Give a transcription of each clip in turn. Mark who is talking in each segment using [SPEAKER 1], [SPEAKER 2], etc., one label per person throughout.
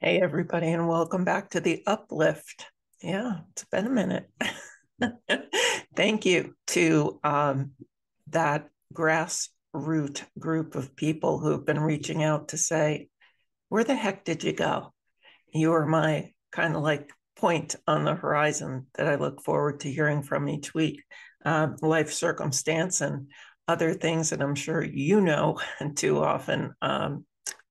[SPEAKER 1] Hey, everybody, and welcome back to the Uplift. Yeah, it's been a minute. Thank you to that grassroots group of people who've been reaching out to say, where the heck did you go? You are my kind of like point on the horizon that I look forward to hearing from each week. Life circumstance and other things that I'm sure you know too often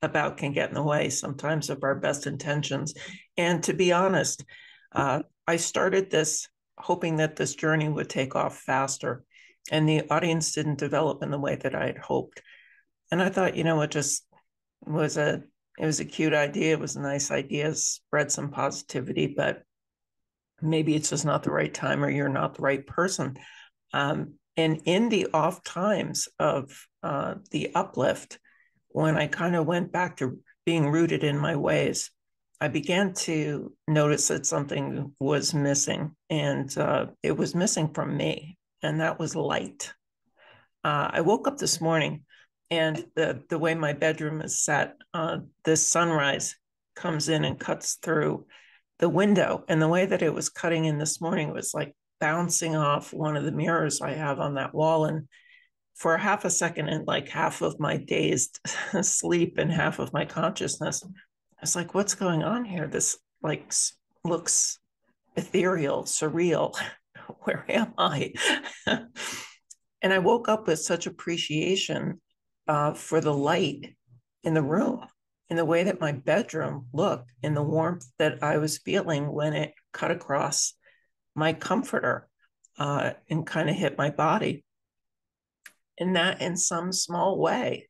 [SPEAKER 1] about can get in the way sometimes of our best intentions. And to be honest, I started this hoping that this journey would take off faster, and the audience didn't develop in the way that I had hoped. And I thought, it just was a cute idea. It was a nice idea, spread some positivity, but maybe it's just not the right time or you're not the right person. And in the off times of the uplift, when I kind of went back to being rooted in my ways, I began to notice that something was missing, and it was missing from me, and that was light. I woke up this morning, and the way my bedroom is set, this sunrise comes in and cuts through the window, and the way that it was cutting in this morning was like bouncing off one of the mirrors I have on that wall. And for half a second, and like half of my dazed sleep and half of my consciousness, I was like, what's going on here? This like looks ethereal, surreal. Where am I? And I woke up with such appreciation for the light in the room, in the way that my bedroom looked, in the warmth that I was feeling when it cut across my comforter and kind of hit my body. And that, in some small way,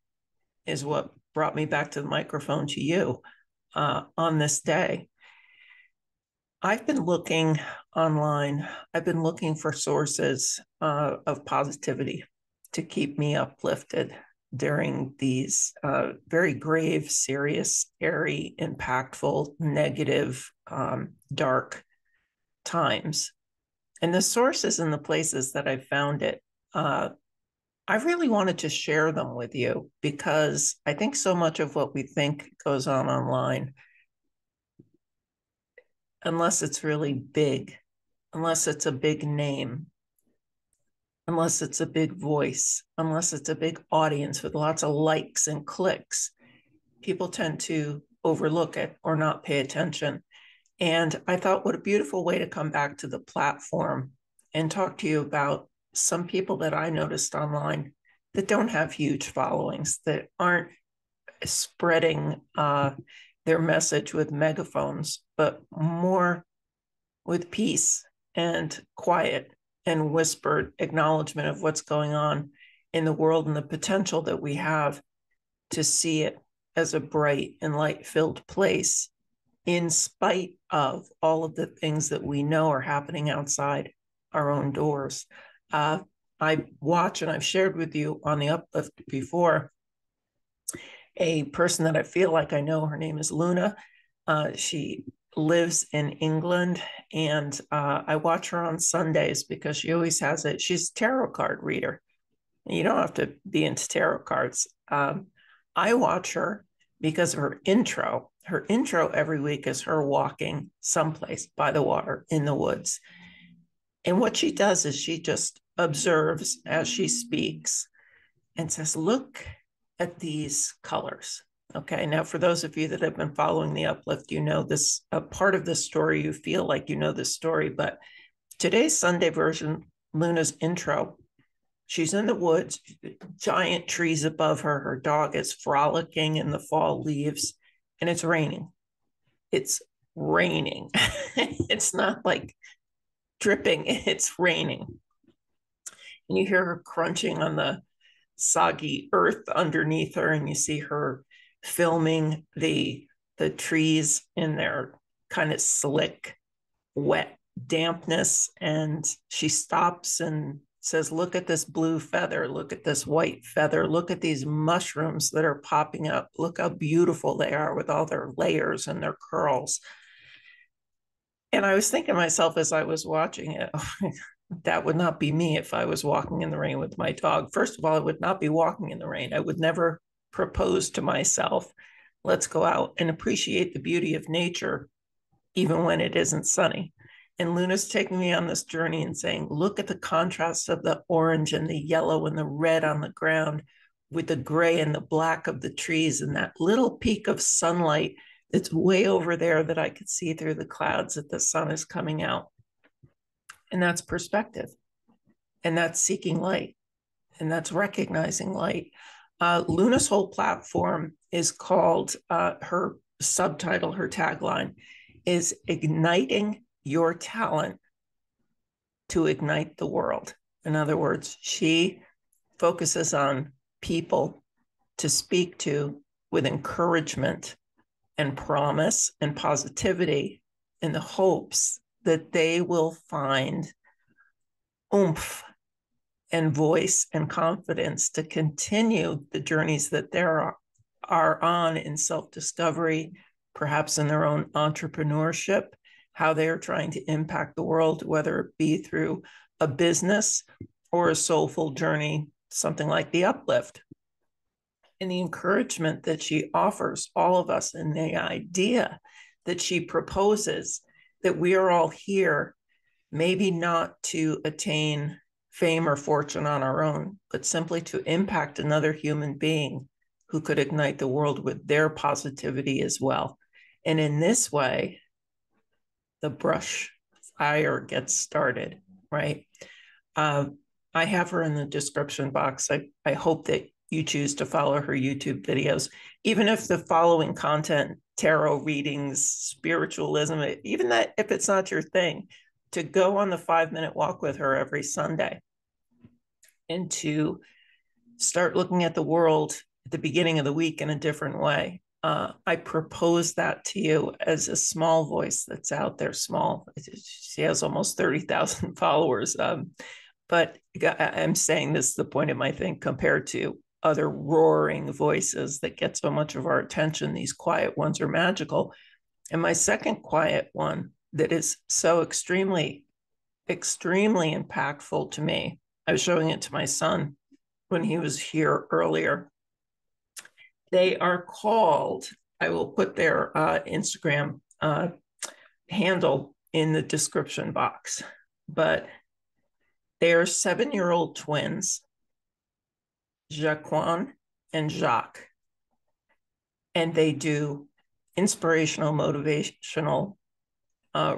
[SPEAKER 1] is what brought me back to the microphone to you on this day. I've been looking online. I've been looking for sources of positivity to keep me uplifted during these very grave, serious, airy, impactful, negative, dark times. And the sources and the places that I found it, I really wanted to share them with you because I think so much of what we think goes on online, unless it's really big, unless it's a big name, unless it's a big voice, unless it's a big audience with lots of likes and clicks, people tend to overlook it or not pay attention. And I thought, what a beautiful way to come back to the platform and talk to you about some people that I noticed online that don't have huge followings, that aren't spreading their message with megaphones, but more with peace and quiet and whispered acknowledgement of what's going on in the world and the potential that we have to see it as a bright and light-filled place, in spite of all of the things that we know are happening outside our own doors. I watch, and I've shared with you on the Uplift before, a person that I feel like I know. Her name is Luna. She lives in England, and I watch her on Sundays because she always has it. She's a tarot card reader. You don't have to be into tarot cards. I watch her because of her intro. Her intro every week is her walking someplace by the water in the woods. And what she does is she just observes as she speaks and says, look at these colors. Okay, now for those of you that have been following the Uplift, you know this, a part of this story, you feel like you know this story, but today's Sunday version, Luna's intro, she's in the woods, giant trees above her, her dog is frolicking in the fall leaves, and it's raining. It's raining. It's not like dripping, it's raining. And you hear her crunching on the soggy earth underneath her, and you see her filming the trees in their kind of slick, wet dampness. And she stops and says, look at this blue feather, look at this white feather, look at these mushrooms that are popping up, look how beautiful they are with all their layers and their curls. And I was thinking to myself as I was watching it, that would not be me if I was walking in the rain with my dog. First of all, I would not be walking in the rain. I would never propose to myself Let's go out and appreciate the beauty of nature, even when it isn't sunny. And Luna's taking me on this journey and saying, look at the contrast of the orange and the yellow and the red on the ground with the gray and the black of the trees and that little peak of sunlight that's way over there that I could see through the clouds that the sun is coming out. And that's perspective. And that's seeking light. And that's recognizing light. Luna's whole platform is called, her subtitle, her tagline is igniting your talent to ignite the world. In other words, she focuses on people to speak to with encouragement and promise and positivity in the hopes that they will find oomph and voice and confidence to continue the journeys that they are on in self-discovery, perhaps in their own entrepreneurship, how they are trying to impact the world, whether it be through a business or a soulful journey, something like the Uplift. And the encouragement that she offers all of us, and the idea that she proposes that we are all here, maybe not to attain fame or fortune on our own, but simply to impact another human being who could ignite the world with their positivity as well. And in this way, the brush fire gets started, right? I have her in the description box. I hope that you choose to follow her YouTube videos, even if the following content, tarot readings, spiritualism, even that if it's not your thing, to go on the 5-minute walk with her every Sunday and to start looking at the world at the beginning of the week in a different way. I propose that to you as a small voice that's out there, small. She has almost 30,000 followers. But I'm saying this is the point of my thing compared to other roaring voices that get so much of our attention. These quiet ones are magical. And my second quiet one that is so extremely, extremely impactful to me, I was showing it to my son when he was here earlier. They are called, I will put their Instagram handle in the description box, but they are 7-year-old twins, Jacquan and Jacque, and they do inspirational, motivational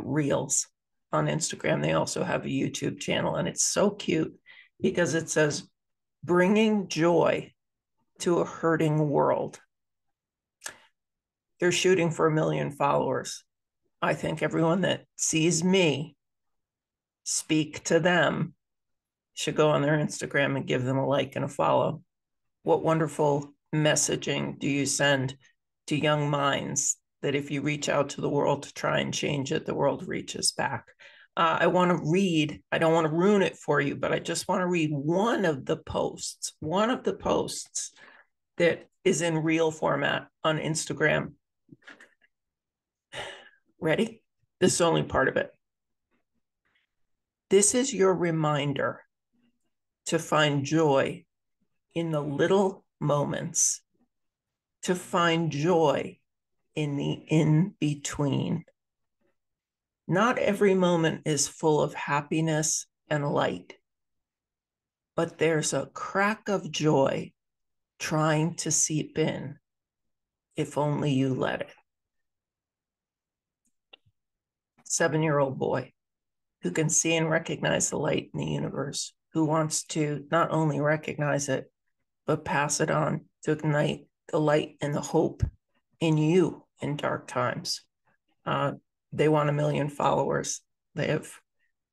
[SPEAKER 1] reels on Instagram. They also have a YouTube channel, and it's so cute because it says, bringing joy to a hurting world. They're shooting for 1 million followers. I think everyone that sees me speak to them should go on their Instagram and give them a like and a follow. What wonderful messaging do you send to young minds that if you reach out to the world to try and change it, the world reaches back? I want to read, I don't want to ruin it for you, but I just want to read one of the posts that is in reel format on Instagram. Ready? This is only part of it. This is your reminder to find joy in the little moments, to find joy in the in-between. Not every moment is full of happiness and light, but there's a crack of joy trying to seep in, if only you let it. 7-year-old boy who can see and recognize the light in the universe, who wants to not only recognize it, but pass it on to ignite the light and the hope in you in dark times. They want 1 million followers. They have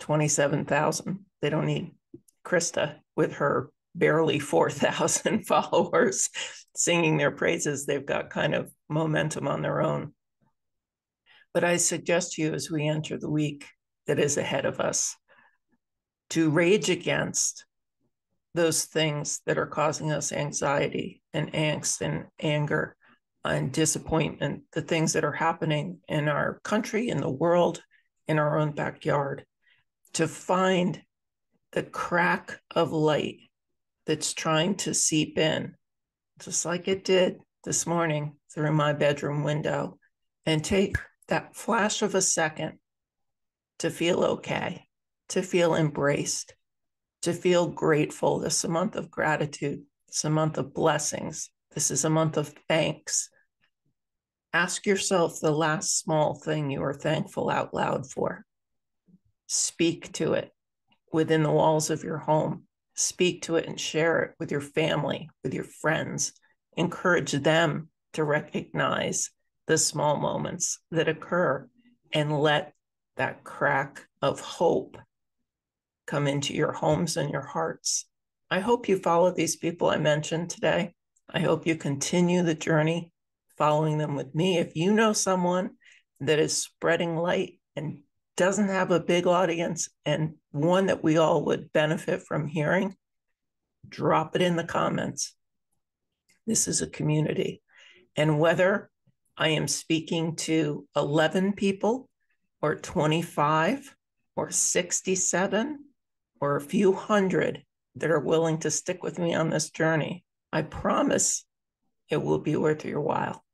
[SPEAKER 1] 27,000. They don't need Krista with her barely 4,000 followers singing their praises. They've got kind of momentum on their own. But I suggest to you as we enter the week that is ahead of us to rage against those things that are causing us anxiety and angst and anger and disappointment, the things that are happening in our country, in the world, in our own backyard, to find the crack of light that's trying to seep in, just like it did this morning through my bedroom window and take that flash of a second to feel okay, to feel embraced, to feel grateful. This is a month of gratitude. It's a month of blessings. This is a month of thanks. Ask yourself the last small thing you are thankful out loud for. Speak to it within the walls of your home. Speak to it and share it with your family, with your friends. Encourage them to recognize the small moments that occur and let that crack of hope come into your homes and your hearts. I hope you follow these people I mentioned today. I hope you continue the journey following them with me. If you know someone that is spreading light and doesn't have a big audience and one that we all would benefit from hearing, drop it in the comments. This is a community. And whether I am speaking to 11 people or 25 or 67 or a few hundred that are willing to stick with me on this journey, I promise it will be worth your while.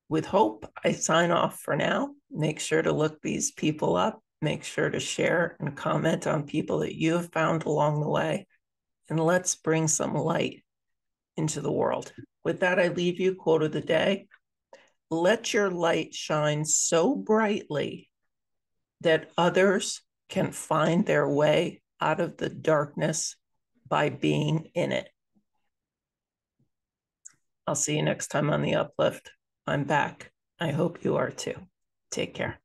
[SPEAKER 1] With hope, I sign off for now. Make sure to look these people up. Make sure to share and comment on people that you have found along the way. And let's bring some light into the world. With that, I leave you, quote of the day. Let your light shine so brightly that others can find their way out of the darkness by being in it. I'll see you next time on the Uplift. I'm back. I hope you are too. Take care.